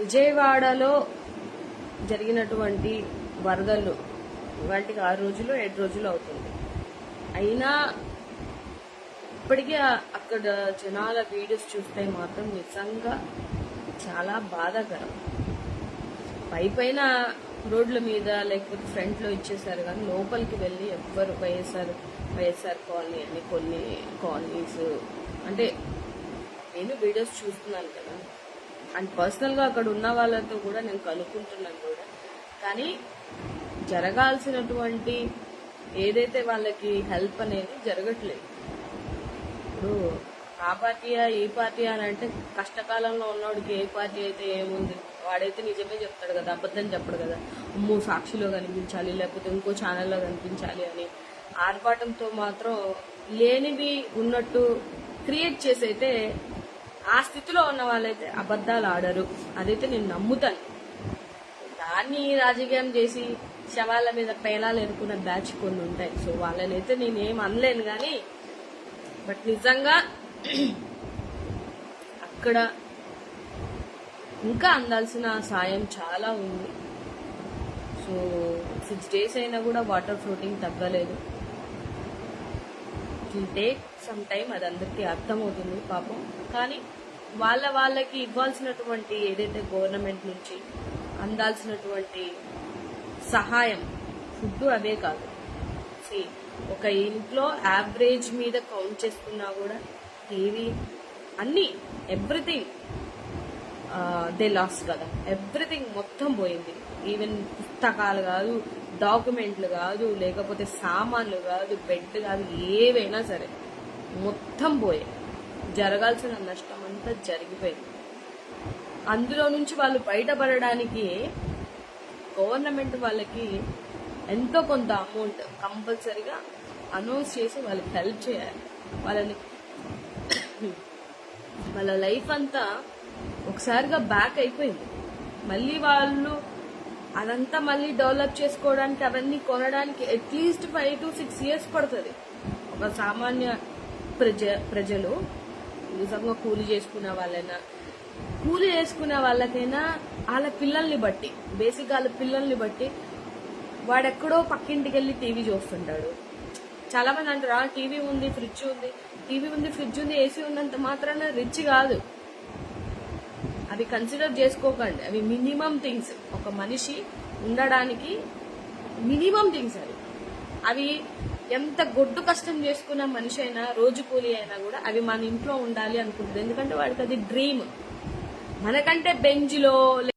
విజయవాడలో జరిగినటువంటి వరదలు వాటికి 6 రోజులు 7 రోజులు అవుతుంది. అయినా ఇప్పటికీ అక్కడ జనాల వీడియోస్ చూస్తే మాత్రం నిజంగా చాలా బాధాకరం. పైన రోడ్ల మీద లేకపోతే ఫ్రంట్ లో ఇచ్చేసారు, కానీ లోపలికి వెళ్ళి ఎవ్వరు వైఎస్ఆర్ కాలనీ అని కొన్ని కాలనీస్ అంటే నేను వీడియోస్ చూస్తున్నాను కదా, అండ్ పర్సనల్ గా అక్కడ ఉన్న వాళ్ళతో కూడా నేను కనుక్కుంటున్నాను కూడా, కానీ జరగాల్సినటువంటి ఏదైతే వాళ్ళకి హెల్ప్ అనేది జరగట్లేదు. ఇప్పుడు ఆ పార్టీయా ఏ పార్టీ అని అంటే కష్టకాలంలో ఉన్నవాడికి ఏ పార్టీ అయితే ఏముంది, వాడైతే నిజమే చెప్తాడు కదా, అబద్ధం చెప్పడు కదా. అమ్మో సాక్షిలో కనిపించాలి లేకపోతే ఇంకో ఛానల్లో కనిపించాలి అని ఆర్భాటంతో మాత్రం లేనివి ఉన్నట్టు క్రియేట్ చేసి అయితే ఆ స్థితిలో ఉన్న వాళ్ళైతే అబద్ధాలు ఆడరు, అదైతే నేను నమ్ముతాను. దాన్ని రాజకీయం చేసి శవాల మీద పేలాలు ఎరుకున్న బ్యాచ్ కొన్ని ఉంటాయి. సో వాళ్ళనైతే నేనేం అనలేను, కానీ బట్ నిజంగా అక్కడ ఇంకా అందాల్సిన సాయం చాలా ఉంది. సో 6 days అయినా కూడా వాటర్ ఫ్లోటింగ్ తగ్గలేదు. It will take some time, అది అందరికీ అర్థమవుతుంది పాపం. కానీ వాళ్ళకి ఇవ్వాల్సినటువంటి ఏదైతే గవర్నమెంట్ నుంచి అందాల్సినటువంటి సహాయం, ఫుడ్ అవే కాదు. ఒక ఇంట్లో యావరేజ్ మీద కౌంట్ చేసుకున్నా కూడా టీవీ అన్ని ఎవ్రీథింగ్ దే లాస్ కదా, ఎవ్రీథింగ్ మొత్తం పోయింది. ఈవెన్ పుస్తకాలు కాదు, డాక్యుమెంట్లు కాదు, లేకపోతే సామాన్లు కాదు, బెడ్ కాదు, ఏవైనా సరే మొత్తం పోయాయి. జరగాల్సిన నష్టం అంతా జరిగిపోయింది. అందులో నుంచి వాళ్ళు బయటపడడానికి గవర్నమెంట్ వాళ్ళకి ఎంతో కొంత అమౌంట్ కంపల్సరీగా అనౌన్స్ చేసి వాళ్ళకి హెల్ప్ చేయాలి. వాళ్ళ లైఫ్ అంతా ఒకసారిగా బ్యాక్ అయిపోయింది. మళ్ళీ వాళ్ళు అదంతా మళ్ళీ డెవలప్ చేసుకోవడానికి, అవన్నీ కొనడానికి అట్లీస్ట్ 5 to 6 years పడుతుంది. ఒక సామాన్య ప్రజలు నిజంగా కూలి చేసుకునే వాళ్ళకైనా వాళ్ళ పిల్లల్ని బట్టి, బేసిక్గా వాళ్ళ పిల్లల్ని బట్టి వాడెక్కడో పక్కింటికి వెళ్ళి టీవీ చూస్తుంటాడు. చాలా మంది అంటారు టీవీ ఉంది, ఫ్రిడ్జ్ ఉంది, ఏసీ ఉన్నంత మాత్రాన రిచ్ కాదు. అవి కన్సిడర్ చేసుకోకండి. అవి మినిమం థింగ్స్, ఒక మనిషి ఉండడానికి మినిమం థింగ్స్. అవి ఎంత గొడ్డు కష్టం చేసుకున్న మనిషి అయినా, రోజు కూలి అయినా కూడా అవి మన ఇంట్లో ఉండాలి అనుకుంటుంది. ఎందుకంటే వాడికి అది డ్రీమ్. మనకంటే బెంచ్లో